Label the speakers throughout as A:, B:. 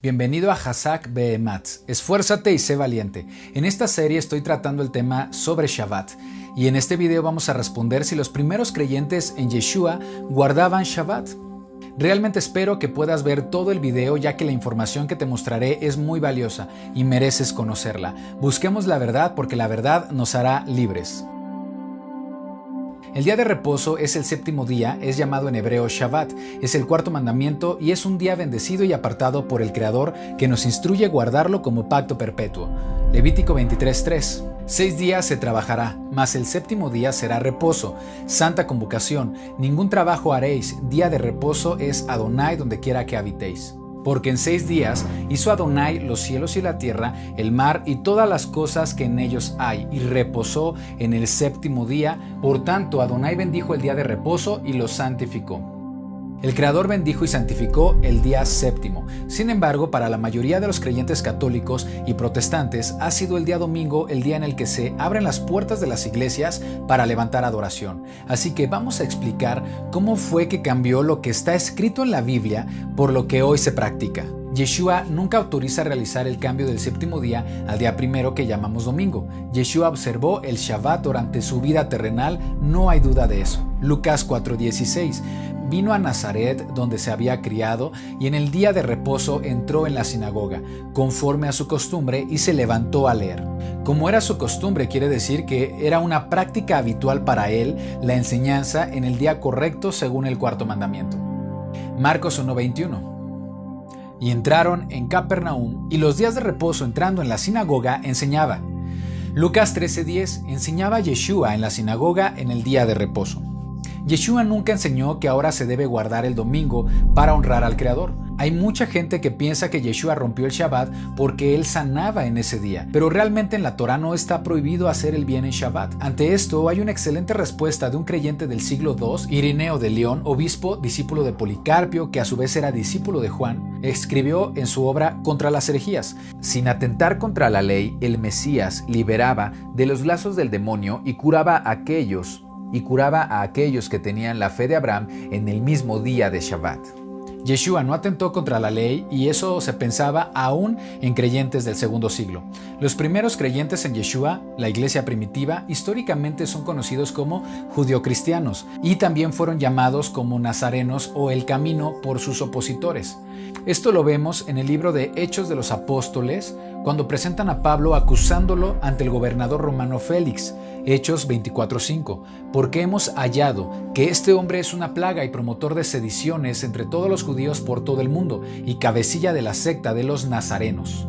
A: Bienvenido a Hazak Behematz, esfuérzate y sé valiente. En esta serie estoy tratando el tema sobre Shabbat y en este video vamos a responder si los primeros creyentes en Yeshua guardaban Shabbat. Realmente espero que puedas ver todo el video ya que la información que te mostraré es muy valiosa y mereces conocerla. Busquemos la verdad porque la verdad nos hará libres. El día de reposo es el séptimo día, es llamado en hebreo Shabbat, es el cuarto mandamiento y es un día bendecido y apartado por el Creador que nos instruye guardarlo como pacto perpetuo. Levítico 23:3. 6 días se trabajará, mas el séptimo día será reposo, santa convocación, ningún trabajo haréis, día de reposo es Adonai donde quiera que habitéis. Porque en 6 días hizo Adonai los cielos y la tierra, el mar y todas las cosas que en ellos hay, y reposó en el séptimo día. Por tanto, Adonai bendijo el día de reposo y lo santificó. El Creador bendijo y santificó el día séptimo. Sin embargo, para la mayoría de los creyentes católicos y protestantes ha sido el día domingo el día en el que se abren las puertas de las iglesias para levantar adoración. Así que vamos a explicar cómo fue que cambió lo que está escrito en la Biblia por lo que hoy se practica. Yeshua nunca autoriza realizar el cambio del séptimo día al día primero que llamamos domingo. Yeshua observó el Shabbat durante su vida terrenal, no hay duda de eso. Lucas 4:16. Vino a Nazaret, donde se había criado, y en el día de reposo entró en la sinagoga, conforme a su costumbre, y se levantó a leer. Como era su costumbre, quiere decir que era una práctica habitual para él la enseñanza en el día correcto según el cuarto mandamiento. Marcos 1:21. Y entraron en Capernaum, y los días de reposo entrando en la sinagoga enseñaba. Lucas 13:10. Enseñaba Yeshua en la sinagoga en el día de reposo. Yeshua nunca enseñó que ahora se debe guardar el domingo para honrar al Creador. Hay mucha gente que piensa que Yeshua rompió el Shabbat porque él sanaba en ese día, pero realmente en la Torá no está prohibido hacer el bien en Shabbat. Ante esto hay una excelente respuesta de un creyente del siglo II, Irineo de León, obispo, discípulo de Policarpio, que a su vez era discípulo de Juan, escribió en su obra Contra las herejías: sin atentar contra la ley, el Mesías liberaba de los lazos del demonio y curaba a aquellos que tenían la fe de Abraham en el mismo día de Shabbat. Yeshua no atentó contra la ley y eso se pensaba aún en creyentes del segundo siglo. Los primeros creyentes en Yeshua, la iglesia primitiva, históricamente son conocidos como judeocristianos y también fueron llamados como nazarenos o el camino por sus opositores. Esto lo vemos en el libro de Hechos de los Apóstoles, cuando presentan a Pablo acusándolo ante el gobernador romano Félix. Hechos 24:5. Porque hemos hallado que este hombre es una plaga y promotor de sediciones entre todos los judíos por todo el mundo y cabecilla de la secta de los nazarenos.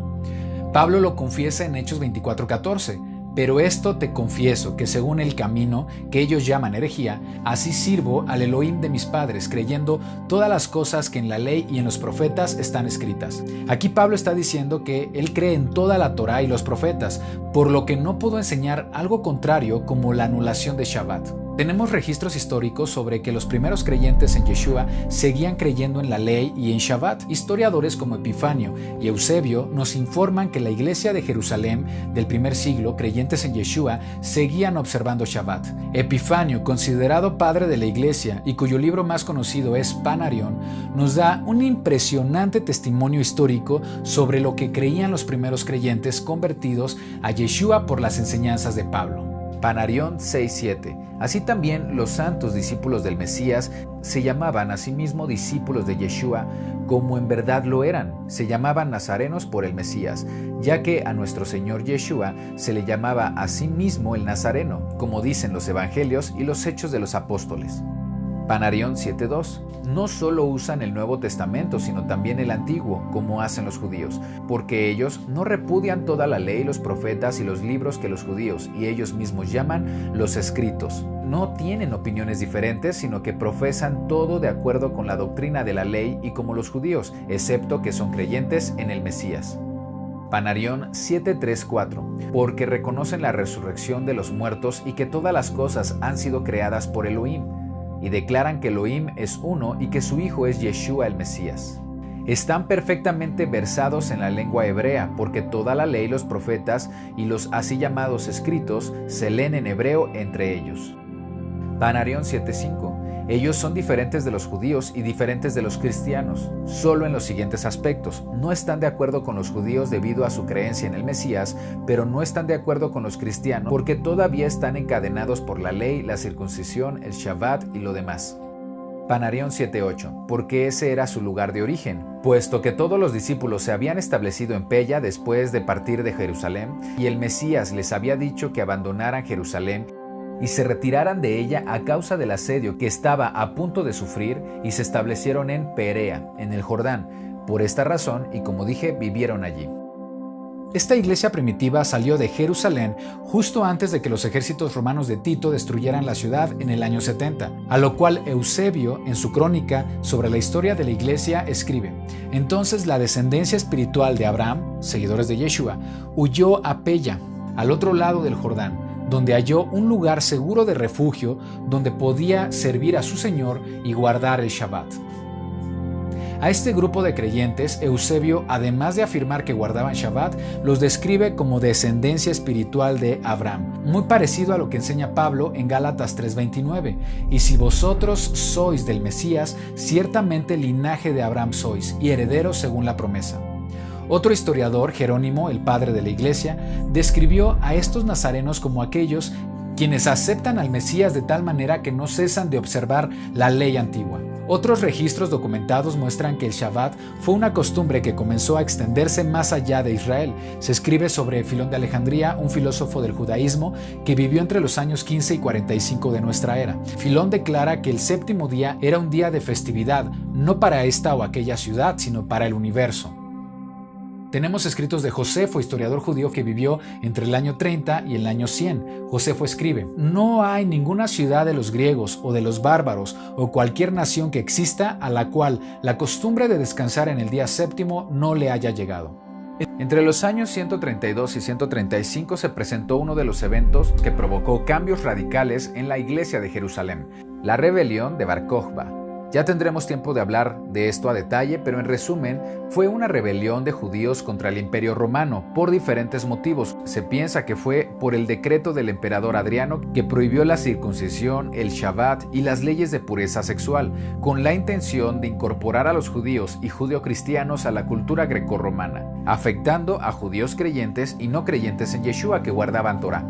A: Pablo lo confiesa en Hechos 24:14. Pero esto te confieso, que según el camino que ellos llaman herejía, así sirvo al Elohim de mis padres, creyendo todas las cosas que en la ley y en los profetas están escritas. Aquí Pablo está diciendo que él cree en toda la Torá y los profetas, por lo que no pudo enseñar algo contrario como la anulación de Shabbat. Tenemos registros históricos sobre que los primeros creyentes en Yeshua seguían creyendo en la ley y en Shabbat. Historiadores como Epifanio y Eusebio nos informan que la iglesia de Jerusalén del primer siglo, creyentes en Yeshua, seguían observando Shabbat. Epifanio, considerado padre de la iglesia y cuyo libro más conocido es Panarión, nos da un impresionante testimonio histórico sobre lo que creían los primeros creyentes convertidos a Yeshua por las enseñanzas de Pablo. Panarión 6:7. Así también los santos discípulos del Mesías se llamaban a sí mismos discípulos de Yeshua, como en verdad lo eran. Se llamaban nazarenos por el Mesías, ya que a nuestro Señor Yeshua se le llamaba a sí mismo el Nazareno, como dicen los Evangelios y los Hechos de los Apóstoles. Panarión 7:2. No solo usan el Nuevo Testamento, sino también el Antiguo, como hacen los judíos, porque ellos no repudian toda la ley, los profetas y los libros que los judíos y ellos mismos llaman los escritos. No tienen opiniones diferentes, sino que profesan todo de acuerdo con la doctrina de la ley y como los judíos, excepto que son creyentes en el Mesías. Panarión 7:3-4. Porque reconocen la resurrección de los muertos y que todas las cosas han sido creadas por Elohim, y declaran que Elohim es uno y que su Hijo es Yeshua el Mesías. Están perfectamente versados en la lengua hebrea, porque toda la ley, los profetas y los así llamados escritos se leen en hebreo entre ellos. Panarión 7:5. Ellos son diferentes de los judíos y diferentes de los cristianos, solo en los siguientes aspectos. No están de acuerdo con los judíos debido a su creencia en el Mesías, pero no están de acuerdo con los cristianos porque todavía están encadenados por la ley, la circuncisión, el Shabbat y lo demás. Panarión 7:8, porque ese era su lugar de origen, puesto que todos los discípulos se habían establecido en Pella después de partir de Jerusalén, y el Mesías les había dicho que abandonaran Jerusalén y se retiraran de ella a causa del asedio que estaba a punto de sufrir, y se establecieron en Perea, en el Jordán. Por esta razón, y como dije, vivieron allí. Esta iglesia primitiva salió de Jerusalén justo antes de que los ejércitos romanos de Tito destruyeran la ciudad en el año 70, a lo cual Eusebio, en su crónica sobre la historia de la iglesia, escribe: entonces la descendencia espiritual de Abraham, seguidores de Yeshua, huyó a Pella, al otro lado del Jordán, donde halló un lugar seguro de refugio donde podía servir a su Señor y guardar el Shabbat. A este grupo de creyentes, Eusebio, además de afirmar que guardaban Shabbat, los describe como descendencia espiritual de Abraham, muy parecido a lo que enseña Pablo en Gálatas 3:29. Y si vosotros sois del Mesías, ciertamente linaje de Abraham sois, y herederos según la promesa. Otro historiador, Jerónimo, el padre de la iglesia, describió a estos nazarenos como aquellos quienes aceptan al Mesías de tal manera que no cesan de observar la ley antigua. Otros registros documentados muestran que el Shabbat fue una costumbre que comenzó a extenderse más allá de Israel. Se escribe sobre Filón de Alejandría, un filósofo del judaísmo que vivió entre los años 15 y 45 de nuestra era. Filón declara que el séptimo día era un día de festividad, no para esta o aquella ciudad, sino para el universo. Tenemos escritos de Josefo, historiador judío que vivió entre el año 30 y el año 100. Josefo escribe: no hay ninguna ciudad de los griegos o de los bárbaros o cualquier nación que exista a la cual la costumbre de descansar en el día séptimo no le haya llegado. Entre los años 132 y 135 se presentó uno de los eventos que provocó cambios radicales en la iglesia de Jerusalén, la rebelión de Bar Kokhba. Ya tendremos tiempo de hablar de esto a detalle, pero en resumen, fue una rebelión de judíos contra el Imperio Romano por diferentes motivos. Se piensa que fue por el decreto del emperador Adriano que prohibió la circuncisión, el Shabbat y las leyes de pureza sexual, con la intención de incorporar a los judíos y judeocristianos a la cultura grecorromana, afectando a judíos creyentes y no creyentes en Yeshua que guardaban Torah.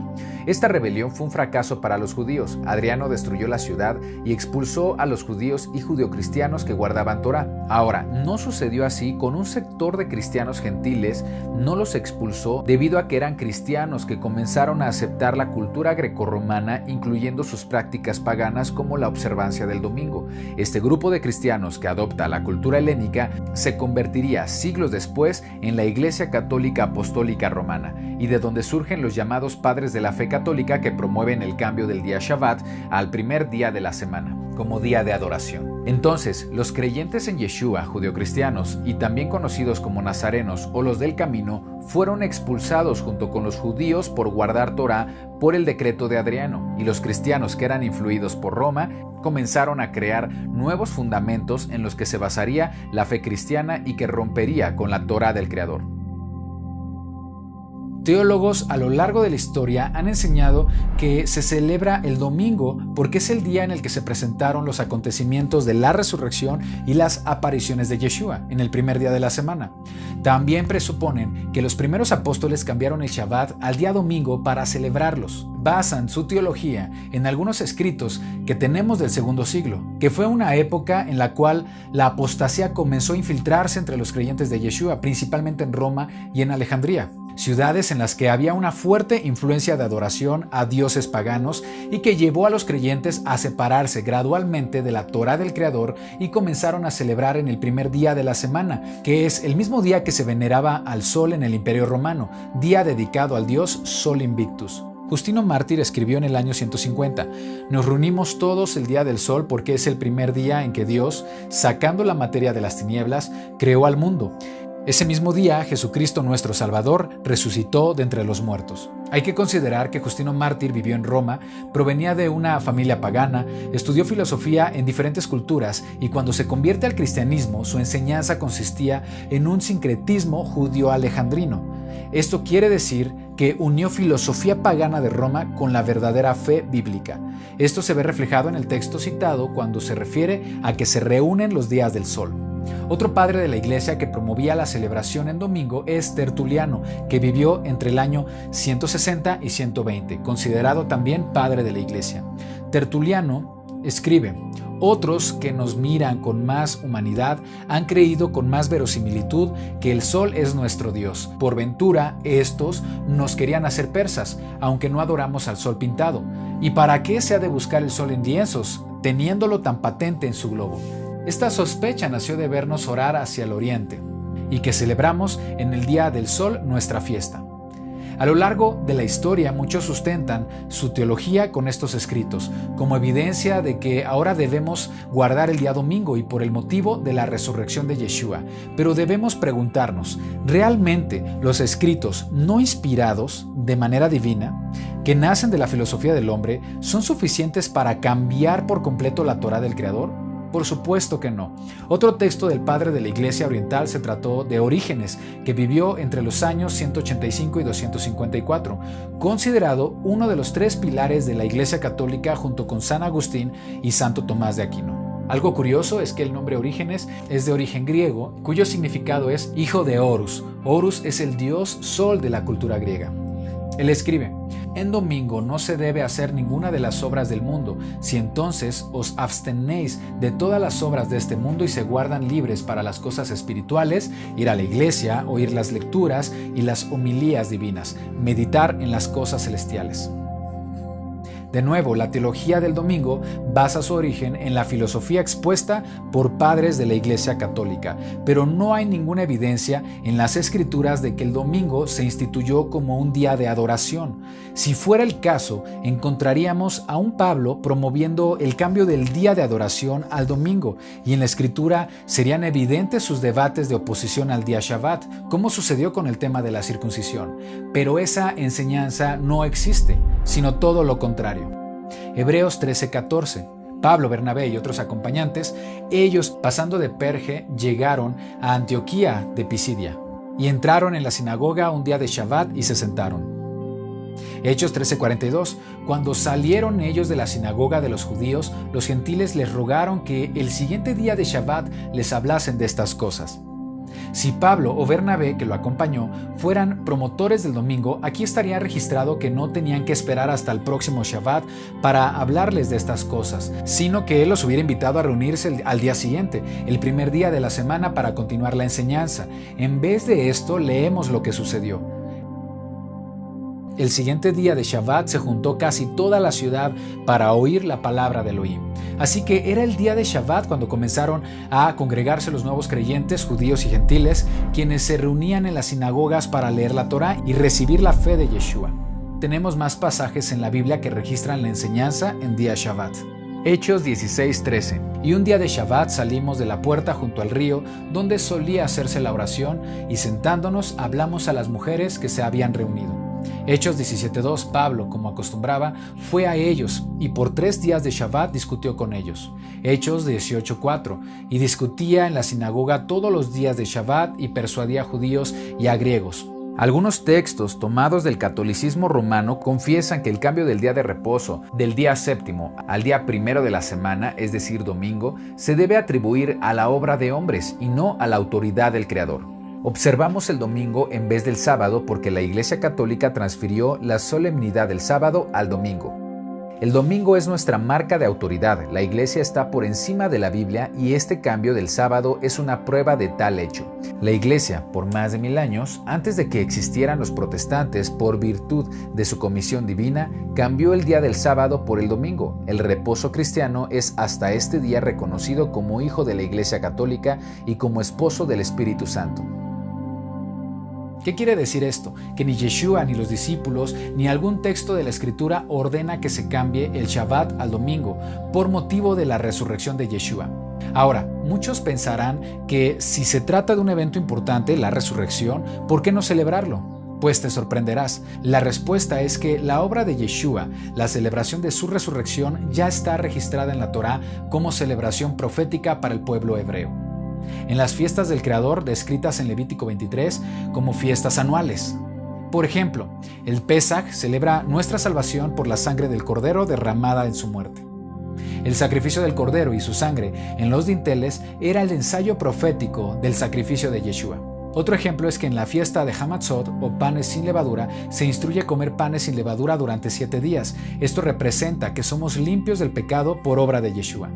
A: Esta rebelión fue un fracaso para los judíos. Adriano destruyó la ciudad y expulsó a los judíos y judeocristianos que guardaban Torah. Ahora, no sucedió así con un sector de cristianos gentiles, no los expulsó debido a que eran cristianos que comenzaron a aceptar la cultura grecorromana, incluyendo sus prácticas paganas como la observancia del domingo. Este grupo de cristianos que adopta la cultura helénica se convertiría siglos después en la Iglesia Católica Apostólica Romana, y de donde surgen los llamados padres de la fe católica que promueven el cambio del día Shabbat al primer día de la semana, como día de adoración. Entonces, los creyentes en Yeshua, judeocristianos y también conocidos como nazarenos o los del camino, fueron expulsados junto con los judíos por guardar Torah por el decreto de Adriano, y los cristianos que eran influidos por Roma comenzaron a crear nuevos fundamentos en los que se basaría la fe cristiana y que rompería con la Torah del Creador. Teólogos a lo largo de la historia han enseñado que se celebra el domingo porque es el día en el que se presentaron los acontecimientos de la resurrección y las apariciones de Yeshua en el primer día de la semana. También presuponen que los primeros apóstoles cambiaron el Shabbat al día domingo para celebrarlos. Basan su teología en algunos escritos que tenemos del segundo siglo, que fue una época en la cual la apostasía comenzó a infiltrarse entre los creyentes de Yeshua, principalmente en Roma y en Alejandría. Ciudades en las que había una fuerte influencia de adoración a dioses paganos y que llevó a los creyentes a separarse gradualmente de la Torah del Creador y comenzaron a celebrar en el primer día de la semana, que es el mismo día que se veneraba al sol en el Imperio Romano, día dedicado al dios Sol Invictus. Justino Mártir escribió en el año 150: nos reunimos todos el día del sol porque es el primer día en que Dios, sacando la materia de las tinieblas, creó al mundo. Ese mismo día, Jesucristo nuestro Salvador resucitó de entre los muertos. Hay que considerar que Justino Mártir vivió en Roma, provenía de una familia pagana, estudió filosofía en diferentes culturas y cuando se convierte al cristianismo, su enseñanza consistía en un sincretismo judío-alejandrino. Esto quiere decir que unió filosofía pagana de Roma con la verdadera fe bíblica. Esto se ve reflejado en el texto citado cuando se refiere a que se reúnen los días del sol. Otro padre de la iglesia que promovía la celebración en domingo es Tertuliano, que vivió entre el año 160 y 120, considerado también padre de la iglesia. Tertuliano escribe: otros que nos miran con más humanidad han creído con más verosimilitud que el sol es nuestro Dios. Por ventura, estos nos querían hacer persas, aunque no adoramos al sol pintado. ¿Y para qué se ha de buscar el sol en lienzos, teniéndolo tan patente en su globo? Esta sospecha nació de vernos orar hacia el oriente y que celebramos en el día del sol nuestra fiesta. A lo largo de la historia, muchos sustentan su teología con estos escritos, como evidencia de que ahora debemos guardar el día domingo y por el motivo de la resurrección de Yeshua. Pero debemos preguntarnos, ¿realmente los escritos no inspirados de manera divina, que nacen de la filosofía del hombre, son suficientes para cambiar por completo la Torá del Creador? Por supuesto que no. Otro texto del padre de la Iglesia Oriental se trató de Orígenes, que vivió entre los años 185 y 254, considerado uno de los 3 pilares de la Iglesia Católica junto con San Agustín y Santo Tomás de Aquino. Algo curioso es que el nombre Orígenes es de origen griego, cuyo significado es hijo de Horus. Horus es el dios sol de la cultura griega. Él escribe: en domingo no se debe hacer ninguna de las obras del mundo, si entonces os abstenéis de todas las obras de este mundo y se guardan libres para las cosas espirituales, ir a la iglesia, oír las lecturas y las homilías divinas, meditar en las cosas celestiales. De nuevo, la teología del domingo basa su origen en la filosofía expuesta por padres de la Iglesia Católica, pero no hay ninguna evidencia en las Escrituras de que el domingo se instituyó como un día de adoración. Si fuera el caso, encontraríamos a un Pablo promoviendo el cambio del día de adoración al domingo, y en la Escritura serían evidentes sus debates de oposición al día Shabbat, como sucedió con el tema de la circuncisión. Pero esa enseñanza no existe, sino todo lo contrario. Hebreos 13:14. Pablo, Bernabé y otros acompañantes, ellos pasando de Perge llegaron a Antioquía de Pisidia y entraron en la sinagoga un día de Shabbat y se sentaron. Hechos 13:42. Cuando salieron ellos de la sinagoga de los judíos, los gentiles les rogaron que el siguiente día de Shabbat les hablasen de estas cosas. Si Pablo o Bernabé, que lo acompañó, fueran promotores del domingo, aquí estaría registrado que no tenían que esperar hasta el próximo Shabbat para hablarles de estas cosas, sino que él los hubiera invitado a reunirse al día siguiente, el primer día de la semana, para continuar la enseñanza. En vez de esto, leemos lo que sucedió. El siguiente día de Shabbat se juntó casi toda la ciudad para oír la palabra de Elohim. Así que era el día de Shabbat cuando comenzaron a congregarse los nuevos creyentes, judíos y gentiles, quienes se reunían en las sinagogas para leer la Torá y recibir la fe de Yeshua. Tenemos más pasajes en la Biblia que registran la enseñanza en día Shabbat. Hechos 16:13. Y un día de Shabbat salimos de la puerta junto al río, donde solía hacerse la oración, y sentándonos hablamos a las mujeres que se habían reunido. Hechos 17:2. Pablo, como acostumbraba, fue a ellos y por 3 días de Shabbat discutió con ellos. Hechos 18:4. Y discutía en la sinagoga todos los días de Shabbat y persuadía a judíos y a griegos. Algunos textos tomados del catolicismo romano confiesan que el cambio del día de reposo del día séptimo al día primero de la semana, es decir, domingo, se debe atribuir a la obra de hombres y no a la autoridad del Creador. Observamos el domingo en vez del sábado porque la Iglesia Católica transfirió la solemnidad del sábado al domingo. El domingo es nuestra marca de autoridad. La Iglesia está por encima de la Biblia y este cambio del sábado es una prueba de tal hecho. La Iglesia, por más de 1000 años, antes de que existieran los protestantes, por virtud de su comisión divina, cambió el día del sábado por el domingo. El reposo cristiano es hasta este día reconocido como hijo de la Iglesia Católica y como esposo del Espíritu Santo. ¿Qué quiere decir esto? Que ni Yeshua, ni los discípulos, ni algún texto de la Escritura ordena que se cambie el Shabbat al domingo por motivo de la resurrección de Yeshua. Ahora, muchos pensarán que si se trata de un evento importante, la resurrección, ¿por qué no celebrarlo? Pues te sorprenderás. La respuesta es que la obra de Yeshua, la celebración de su resurrección, ya está registrada en la Torá como celebración profética para el pueblo hebreo. En las fiestas del Creador, descritas en Levítico 23 como fiestas anuales. Por ejemplo, el Pesaj celebra nuestra salvación por la sangre del Cordero derramada en su muerte. El sacrificio del Cordero y su sangre en los dinteles era el ensayo profético del sacrificio de Yeshua. Otro ejemplo es que en la fiesta de Hamatzot o panes sin levadura se instruye comer panes sin levadura durante 7 días. Esto representa que somos limpios del pecado por obra de Yeshua.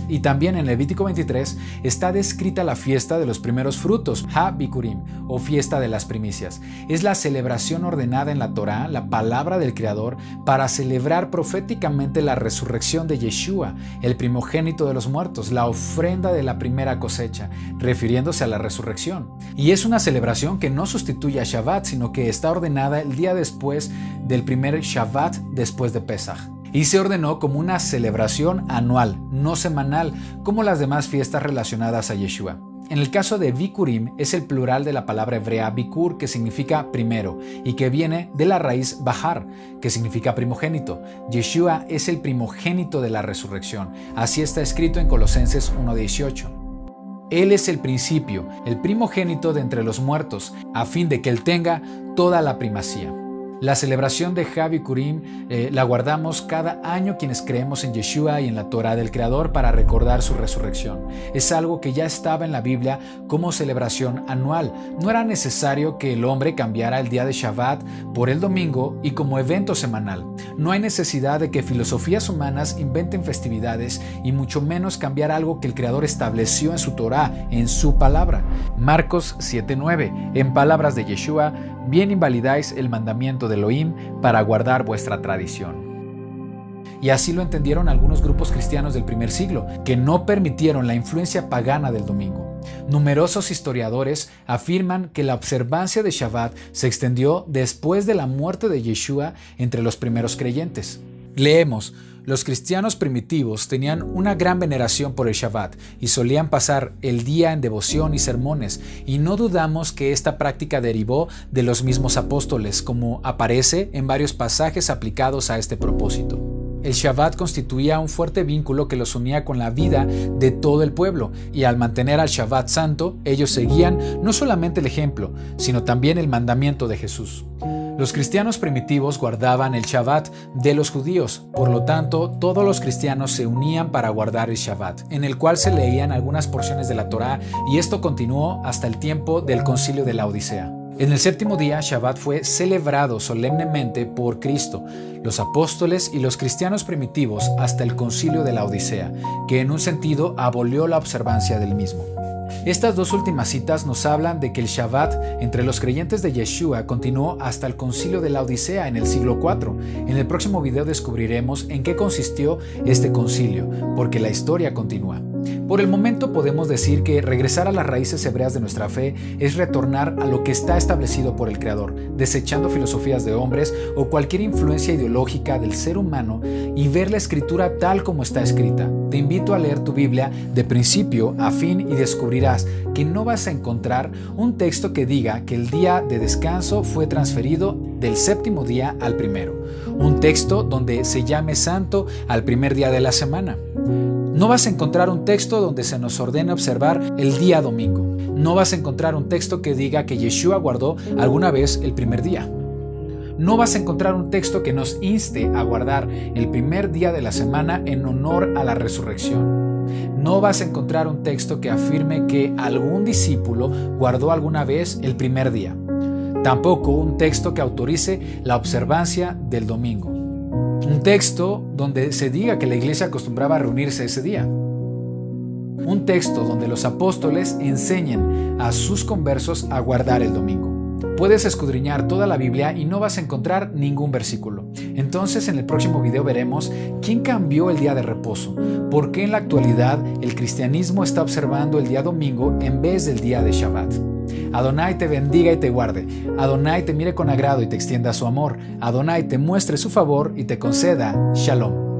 A: Y también en Levítico 23 está descrita la fiesta de los primeros frutos, Ha-Bikurim, o fiesta de las primicias. Es la celebración ordenada en la Torá, la palabra del Creador, para celebrar proféticamente la resurrección de Yeshua, el primogénito de los muertos, la ofrenda de la primera cosecha, refiriéndose a la resurrección. Y es una celebración que no sustituye a Shabbat, sino que está ordenada el día después del primer Shabbat después de Pesaj. Y se ordenó como una celebración anual, no semanal, como las demás fiestas relacionadas a Yeshua. En el caso de Bikurim es el plural de la palabra hebrea Bikur, que significa primero, y que viene de la raíz Bahar, que significa primogénito. Yeshua es el primogénito de la resurrección, así está escrito en Colosenses 1:18. Él es el principio, el primogénito de entre los muertos, a fin de que Él tenga toda la primacía. La celebración de Ha-Bikurim la guardamos cada año quienes creemos en Yeshua y en la Torá del Creador para recordar su resurrección. Es algo que ya estaba en la Biblia como celebración anual. No era necesario que el hombre cambiara el día de Shabbat por el domingo y como evento semanal. No hay necesidad de que filosofías humanas inventen festividades y mucho menos cambiar algo que el Creador estableció en su Torá, en su palabra. Marcos 7:9. En palabras de Yeshua, bien invalidáis el mandamiento de Elohim para guardar vuestra tradición. Y así lo entendieron algunos grupos cristianos del primer siglo, que no permitieron la influencia pagana del domingo. Numerosos historiadores afirman que la observancia de Shabbat se extendió después de la muerte de Yeshua entre los primeros creyentes. Leemos: los cristianos primitivos tenían una gran veneración por el Shabbat y solían pasar el día en devoción y sermones, y no dudamos que esta práctica derivó de los mismos apóstoles, como aparece en varios pasajes aplicados a este propósito. El Shabbat constituía un fuerte vínculo que los unía con la vida de todo el pueblo, y al mantener al Shabbat santo, ellos seguían no solamente el ejemplo, sino también el mandamiento de Jesús. Los cristianos primitivos guardaban el Shabbat de los judíos, por lo tanto, todos los cristianos se unían para guardar el Shabbat, en el cual se leían algunas porciones de la Torá, y esto continuó hasta el tiempo del Concilio de la Odisea. En el séptimo día, Shabbat fue celebrado solemnemente por Cristo, los apóstoles y los cristianos primitivos hasta el Concilio de la Odisea, que en un sentido abolió la observancia del mismo. Estas dos últimas citas nos hablan de que el Shabbat entre los creyentes de Yeshua continuó hasta el Concilio de la Odisea en el siglo IV. En el próximo video descubriremos en qué consistió este concilio, porque la historia continúa. Por el momento podemos decir que regresar a las raíces hebreas de nuestra fe es retornar a lo que está establecido por el Creador, desechando filosofías de hombres o cualquier influencia ideológica del ser humano y ver la Escritura tal como está escrita. Te invito a leer tu Biblia de principio a fin y descubrirás que no vas a encontrar un texto que diga que el día de descanso fue transferido del séptimo día al primero, un texto donde se llame santo al primer día de la semana. No vas a encontrar un texto donde se nos ordene observar el día domingo. No vas a encontrar un texto que diga que Yeshua guardó alguna vez el primer día. No vas a encontrar un texto que nos inste a guardar el primer día de la semana en honor a la resurrección. No vas a encontrar un texto que afirme que algún discípulo guardó alguna vez el primer día. Tampoco un texto que autorice la observancia del domingo. Un texto donde se diga que la iglesia acostumbraba a reunirse ese día. Un texto donde los apóstoles enseñen a sus conversos a guardar el domingo. Puedes escudriñar toda la Biblia y no vas a encontrar ningún versículo. Entonces en el próximo video veremos quién cambió el día de reposo, por qué en la actualidad el cristianismo está observando el día domingo en vez del día de Shabbat. Adonai te bendiga y te guarde. Adonai te mire con agrado y te extienda su amor. Adonai te muestre su favor y te conceda Shalom.